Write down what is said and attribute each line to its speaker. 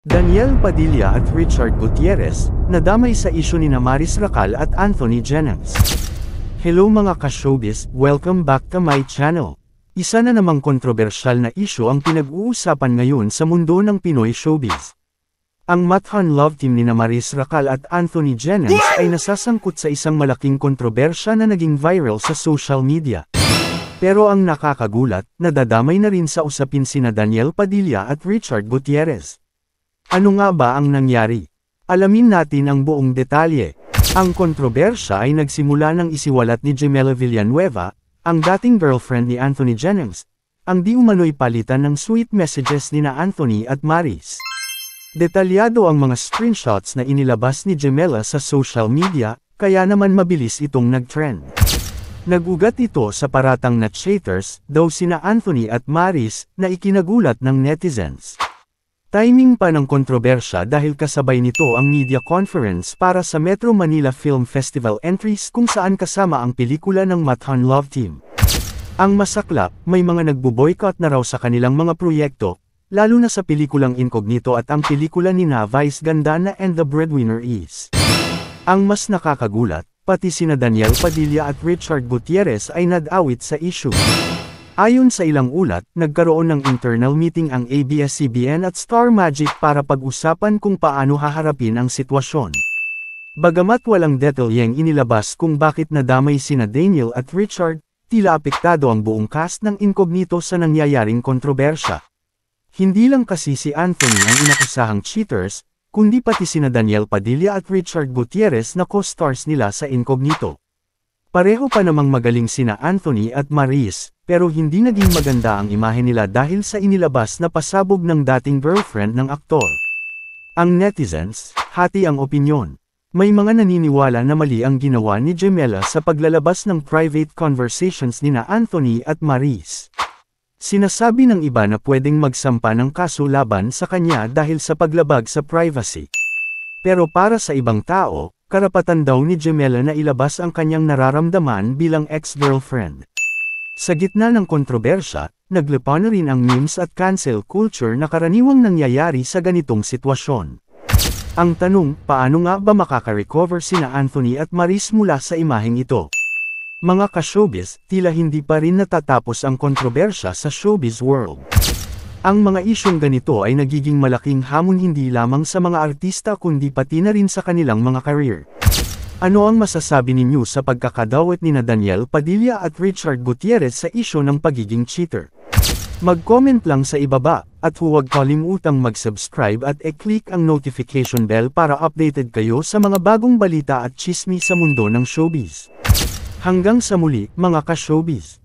Speaker 1: Daniel Padilla at Richard Gutierrez, nadamay sa isyu ni Maris Racal at Anthony Jennings. Hello mga ka-showbiz, welcome back to my channel. Isa na namang kontrobersyal na isyu ang pinag-uusapan ngayon sa mundo ng Pinoy showbiz. Ang Mathan Love Team ni Maris Racal at Anthony Jennings ay nasasangkot sa isang malaking kontrobersya na naging viral sa social media. Pero ang nakakagulat, nadadamay na rin sa usapin sina Daniel Padilla at Richard Gutierrez. Ano nga ba ang nangyari? Alamin natin ang buong detalye. Ang kontrobersya ay nagsimula nang isiwalat ni Gemela Villanueva, ang dating girlfriend ni Anthony Jennings, ang di umano'y palitan ng sweet messages ni Anthony at Maris. Detalyado ang mga screenshots na inilabas ni Gemela sa social media, kaya naman mabilis itong nag-trend. Nagugat ito sa paratang na cheaters daw sina Anthony at Maris na ikinagulat ng netizens. Timing pa ng kontrobersya dahil kasabay nito ang media conference para sa Metro Manila Film Festival entries kung saan kasama ang pelikula ng Mathan Love Team. Ang masaklap, may mga nagbo-boycott na raw sa kanilang mga proyekto, lalo na sa pelikulang Incognito at ang pelikula ni Vice Ganda na And the Breadwinner Is. Ang mas nakakagulat, pati sina Daniel Padilla at Richard Gutierrez ay nag-awit sa issue. Ayon sa ilang ulat, nagkaroon ng internal meeting ang ABS-CBN at Star Magic para pag-usapan kung paano haharapin ang sitwasyon. Bagamat walang detalyeng inilabas kung bakit nadamay sina Daniel at Richard, tila apektado ang buong cast ng Incognito sa nangyayaring kontrobersya. Hindi lang kasi si Anthony ang inakusahang cheaters, kundi pati sina Daniel Padilla at Richard Gutierrez na co-stars nila sa Incognito. Pareho pa namang magaling sina Anthony at Maris, pero hindi naging maganda ang imahe nila dahil sa inilabas na pasabog ng dating girlfriend ng aktor. Ang netizens, hati ang opinyon. May mga naniniwala na mali ang ginawa ni Gemela sa paglalabas ng private conversations nina Anthony at Maris. Sinasabi ng iba na pwedeng magsampa ng kaso laban sa kanya dahil sa paglabag sa privacy. Pero para sa ibang tao, karapatan daw ni Gemela na ilabas ang kanyang nararamdaman bilang ex-girlfriend. Sa gitna ng kontrobersya, naglepa na rin ang memes at cancel culture na karaniwang nangyayari sa ganitong sitwasyon. Ang tanong, paano nga ba makaka-recover sina Anthony at Maris mula sa imaheng ito? Mga ka-showbiz, tila hindi pa rin natatapos ang kontrobersya sa showbiz world. Ang mga isyong ganito ay nagiging malaking hamon hindi lamang sa mga artista kundi pati na rin sa kanilang mga career. Ano ang masasabi ninyo sa pagkakadawit ni Daniel Padilla at Richard Gutierrez sa isyu ng pagiging cheater? Mag-comment lang sa ibaba, at huwag kalimutang mag-subscribe at i-click ang notification bell para updated kayo sa mga bagong balita at chismis sa mundo ng showbiz. Hanggang sa muli, mga ka-showbiz!